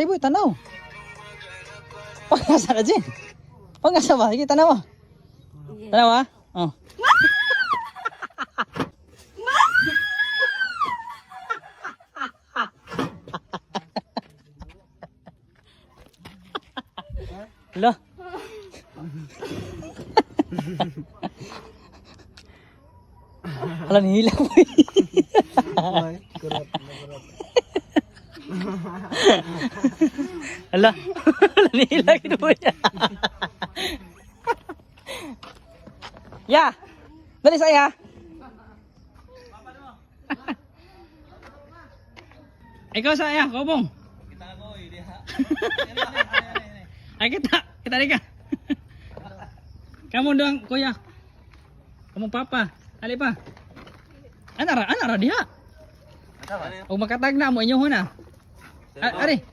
Ibu, tanaw. Pangasa na dyan. Pangasa ba? Sige, tanaw. Tanaw ha? Oh. Hala. Hala, nihila ko. Hala, nihila ko po niya. Ya, dali saya. Ikaw saya, kobong. Ay kita rin ka. Kamu doang kuya. Kamu papa. Ali pa. Anara diha. O makatag na mo inyo na. Ari.